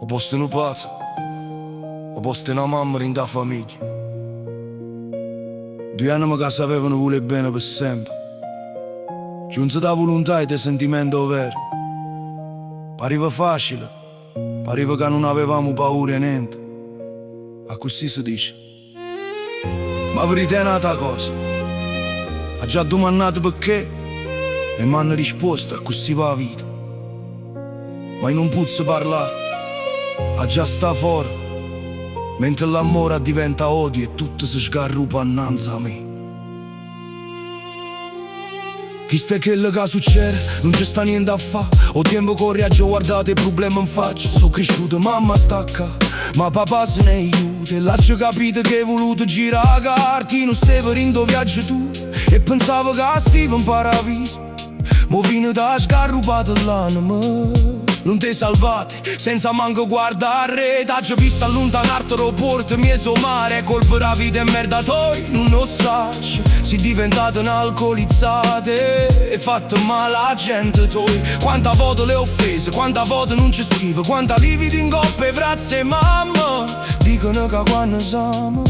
Ho posto in un pazzo, ho posto in una mamma in da famiglia. 2 anni che sapevano vuole bene per sempre. Giunse da volontà e da sentimento vero. Pareva facile, pareva che non avevamo paura e niente. A così si dice. Ma verità è un'altra cosa. Ha già domandato perché e mi hanno risposto a così va la vita. Ma io non posso parlare, ha già sta fuori, mentre l'amore diventa odio e tutto si sgarrupa innanzi a me. Questo è quello che succede, non c'è sta niente a fa. Ho tempo con coraggio, guardate i problemi in faccia. Sono cresciuto, mamma stacca, ma papà se ne aiuta. E là c'è capito che hai voluto girare la carta. Non stavi in dove viaggio tu e pensavo che stivo in paradiso. Mo vino da sgarrupata l'anima. Non ti salvate, senza manco guardare. T'ho visto allontanarti aeroporto, mezzo mare. Colpa la vita e merda toi, non lo sai. Si diventate un'alcolizzate e fatto male alla gente toi. Quanta volte le offese, quanta volte non ci scrivo. Quanta lividi in coppe, grazie mamma. Dicono che quando siamo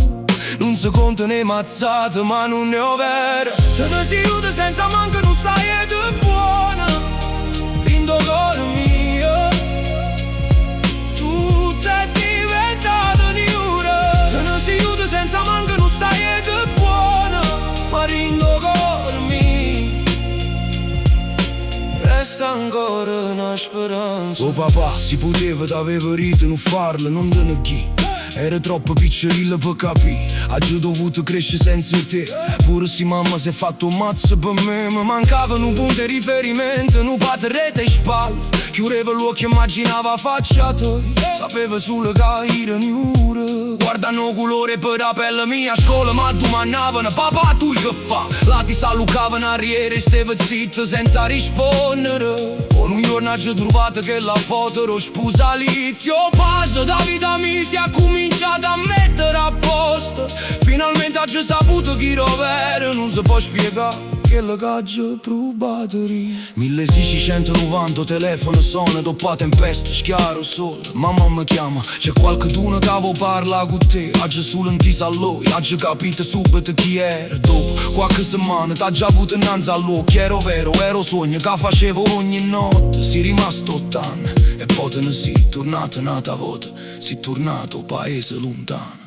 non si contano le mazzate, ma non è vero. Te ne si aiuta senza manco non stai ed è buona. Rindo cuore mio, tutto è diventato niura. Te ne si aiuta senza manco non stai ed è buona. Ma rindo cuore mio, resta ancora una speranza. Oh papà, si poteva, t'avevo rito non farlo, non te ne chi. Era troppo piccerilla per capire. Oggi ho dovuto crescere senza te. Pure se mamma si è fatto un mazzo per me. Mi mancava un punto di riferimento, un paterrete in spalle. Chiudeva l'occhio e immaginava faccia tua. Sapeva solo che era niura. Guardano colore per la pelle mia a scuola, ma domandavano papà tu che fa? Là ti salucavano arriere e stava zitto senza rispondere. Un giorno ci trovato che la foto ero sposalizio. Passo da vita mia si è cominciato a mettere a posto. Finalmente ho saputo chi ero vero. Non si può spiegare quello che ho provato. 1690 telefono suona, dopo tempesta, schiaro sole. Mamma mi chiama, c'è qualcuno che vuole parlare con te. Oggi solo in tisa a lui, oggi capito subito chi era. Dopo qualche settimana t'ha già avuto innanzi all'occhio. Ero vero, ero sogno che facevo ogni notte. Si rimasto 8 anni e poi te ne si tornato un'altra volta. Si tornato paese lontano.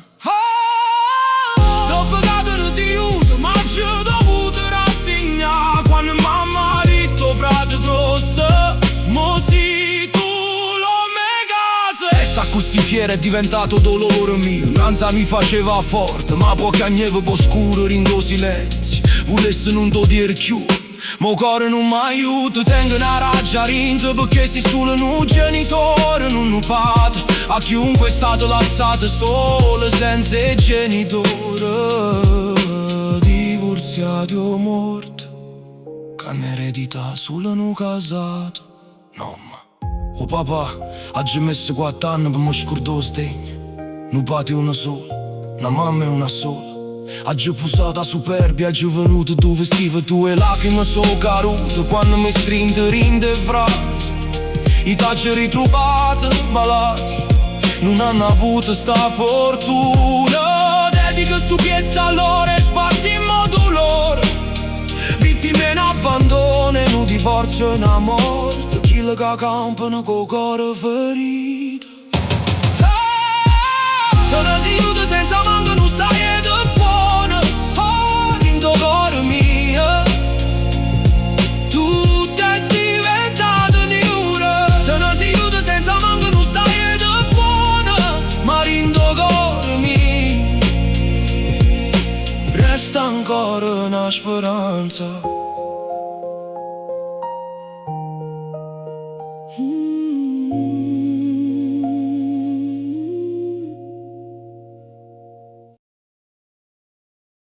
Dopo che te ne si aiuta, ma ci ho dovuto rassegnare. Quando mamma ha detto frate grosso, mo si tu lo me casa. E sa così fiera è diventato dolore mio. L'anza mi faceva forte, ma poi cagneva po' scuro, rindo silenzio. Volesse non to dire più, mo cuore non mi aiuta. Tengo una raggia rinza perché si solo un genitore, non un padre. A chiunque è stato lasciato solo senza genitore. Divorziati o morti, che hanno eredità solo un casato. No ma, oh papà, ha già messo 4 anni per mi scordare sdegno. Non pati una sola, una mamma e una sola. Ha già pusata superbia, ha già venuto dove stiva tue lacrime sono cadute. Quando mi stringe rinde frazze, i taggi ritrovati malati non hanno avuto sta fortuna. Dedico stupiezza a loro e spartimmo dolore. Vittime in abbandono e un divorzio in morte. Chi le che campano col cuore ferito. Te ne si aiuta senza manco non stai ed è buona. Rindo cuore mio, tutto è diventato niura. Te ne si aiuta senza manco non stai ed è buona. Ma rindo cuore mio, resta ancora una speranza.